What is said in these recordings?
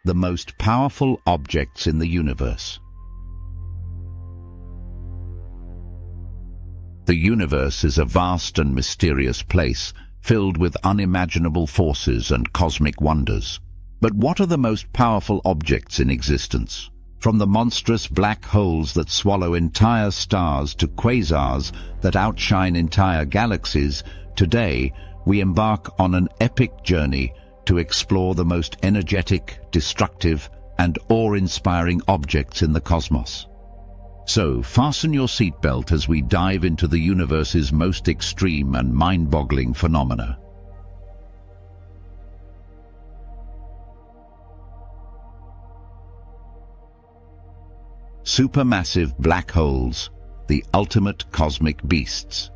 the most powerful objects in the universe. The universe is a vast and mysterious place, filled with unimaginable forces and cosmic wonders. But what are the most powerful objects in existence? From the monstrous black holes that swallow entire stars to quasars that outshine entire galaxies, today we embark on an epic journey to explore the most energetic, destructive, and awe-inspiring objects in the cosmos. So, fasten your seatbelt as we dive into the universe's most extreme and mind-boggling phenomena. Supermassive black holes, the ultimate cosmic beasts.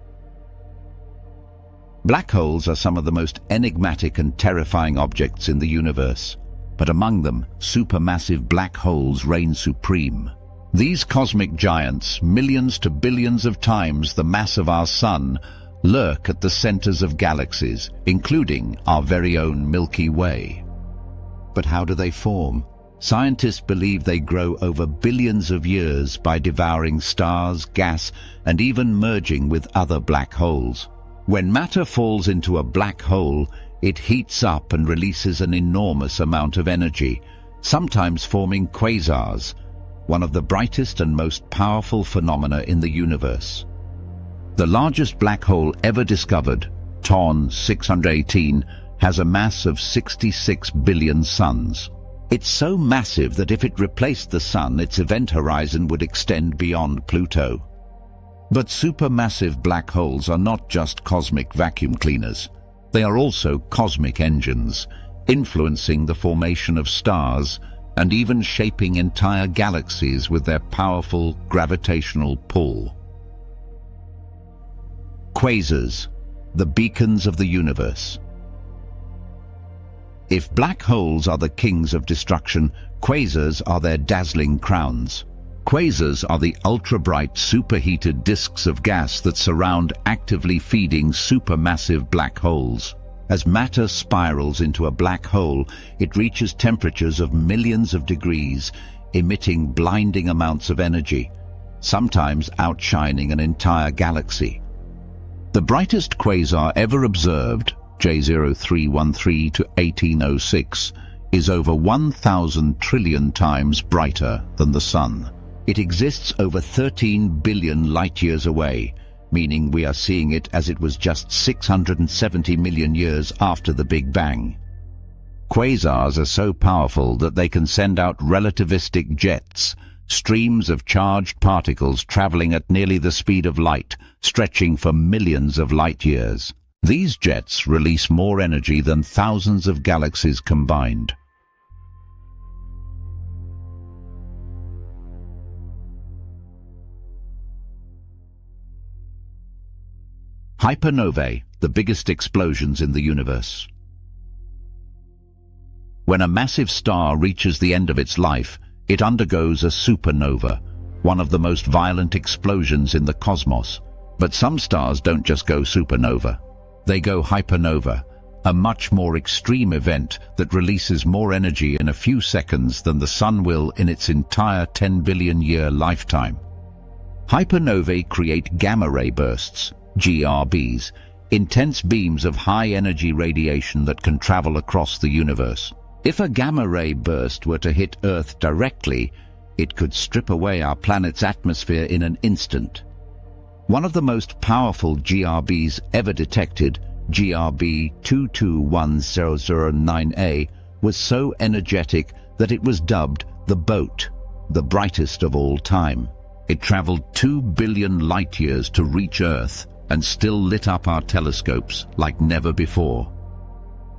Black holes are some of the most enigmatic and terrifying objects in the universe, but among them, supermassive black holes reign supreme. These cosmic giants, millions to billions of times the mass of our Sun, lurk at the centers of galaxies, including our very own Milky Way. But how do they form? Scientists believe they grow over billions of years by devouring stars, gas, and even merging with other black holes. When matter falls into a black hole, it heats up and releases an enormous amount of energy, sometimes forming quasars, one of the brightest and most powerful phenomena in the universe. The largest black hole ever discovered, TON 618, has a mass of 66 billion suns. It's so massive that if it replaced the Sun, its event horizon would extend beyond Pluto. But supermassive black holes are not just cosmic vacuum cleaners. They are also cosmic engines, influencing the formation of stars and even shaping entire galaxies with their powerful gravitational pull. Quasars, the beacons of the universe. If black holes are the kings of destruction, quasars are their dazzling crowns. Quasars are the ultra-bright, superheated disks of gas that surround actively feeding supermassive black holes. As matter spirals into a black hole, it reaches temperatures of millions of degrees, emitting blinding amounts of energy, sometimes outshining an entire galaxy. The brightest quasar ever observed, J0313 to 1806, is over 1,000 trillion times brighter than the Sun. It exists over 13 billion light-years away, meaning we are seeing it as it was just 670 million years after the Big Bang. Quasars are so powerful that they can send out relativistic jets, streams of charged particles traveling at nearly the speed of light, stretching for millions of light-years. These jets release more energy than thousands of galaxies combined. Hypernovae, the biggest explosions in the universe. When a massive star reaches the end of its life, it undergoes a supernova, one of the most violent explosions in the cosmos. But some stars don't just go supernova. They go hypernova, a much more extreme event that releases more energy in a few seconds than the Sun will in its entire 10 billion year lifetime. Hypernovae create gamma-ray bursts, GRBs, intense beams of high-energy radiation that can travel across the universe. If a gamma-ray burst were to hit Earth directly, it could strip away our planet's atmosphere in an instant. One of the most powerful GRBs ever detected, GRB 221009A, was so energetic that it was dubbed the Boat, the brightest of all time. It traveled 2 billion light-years to reach Earth and still lit up our telescopes like never before.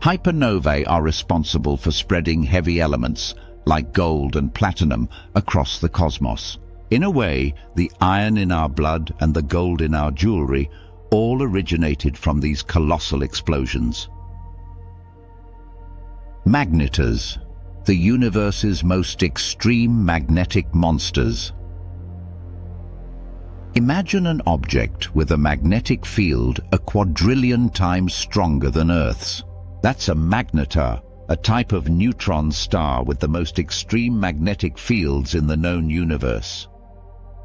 Hypernovae are responsible for spreading heavy elements like gold and platinum across the cosmos. In a way, the iron in our blood and the gold in our jewelry all originated from these colossal explosions. Magnetars, the universe's most extreme magnetic monsters. Imagine an object with a magnetic field a quadrillion times stronger than Earth's. That's a magnetar, a type of neutron star with the most extreme magnetic fields in the known universe.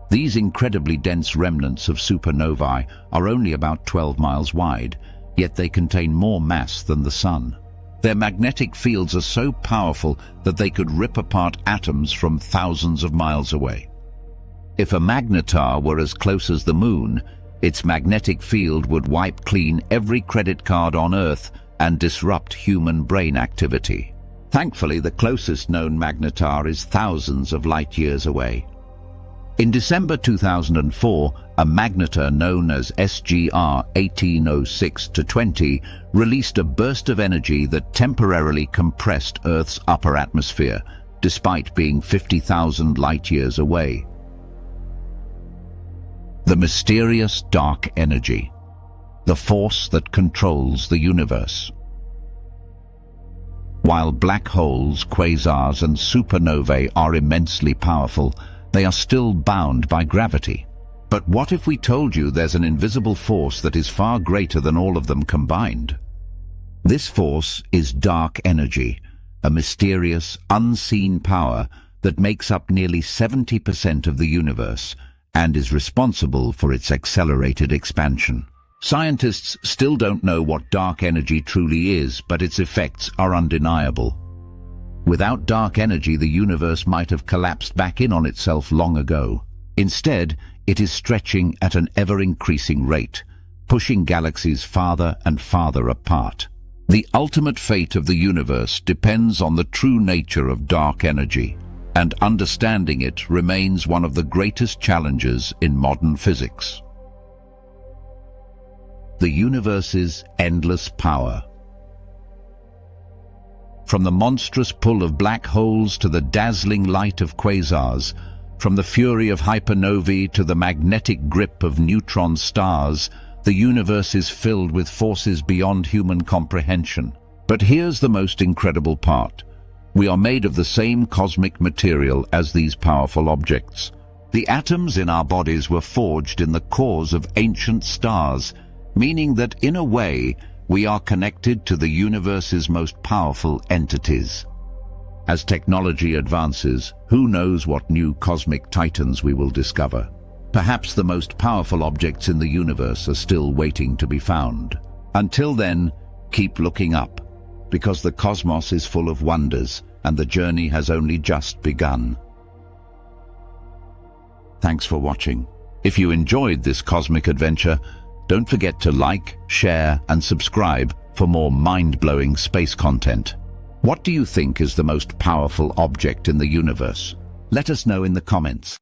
These incredibly dense remnants of supernovae are only about 12 miles wide, yet they contain more mass than the Sun. Their magnetic fields are so powerful that they could rip apart atoms from thousands of miles away. If a magnetar were as close as the Moon, its magnetic field would wipe clean every credit card on Earth and disrupt human brain activity. Thankfully, the closest known magnetar is thousands of light years away. In December 2004, a magnetar known as SGR 1806-20 released a burst of energy that temporarily compressed Earth's upper atmosphere, despite being 50,000 light-years away. The mysterious dark energy, the force that controls the universe. While black holes, quasars, and supernovae are immensely powerful, they are still bound by gravity. But what if we told you there's an invisible force that is far greater than all of them combined? This force is dark energy, a mysterious, unseen power that makes up nearly 70% of the universe and is responsible for its accelerated expansion. Scientists still don't know what dark energy truly is, but its effects are undeniable. Without dark energy, the universe might have collapsed back in on itself long ago. Instead, it is stretching at an ever-increasing rate, pushing galaxies farther and farther apart. The ultimate fate of the universe depends on the true nature of dark energy, and understanding it remains one of the greatest challenges in modern physics. The universe's endless power. From the monstrous pull of black holes to the dazzling light of quasars, from the fury of hypernovae to the magnetic grip of neutron stars, the universe is filled with forces beyond human comprehension. But here's the most incredible part. We are made of the same cosmic material as these powerful objects. The atoms in our bodies were forged in the cores of ancient stars, meaning that, in a way, we are connected to the universe's most powerful entities. As technology advances, who knows what new cosmic titans we will discover? Perhaps the most powerful objects in the universe are still waiting to be found. Until then, keep looking up, because the cosmos is full of wonders, and the journey has only just begun. Thanks for watching. If you enjoyed this cosmic adventure, don't forget to like, share, and subscribe for more mind-blowing space content. What do you think is the most powerful object in the universe? Let us know in the comments.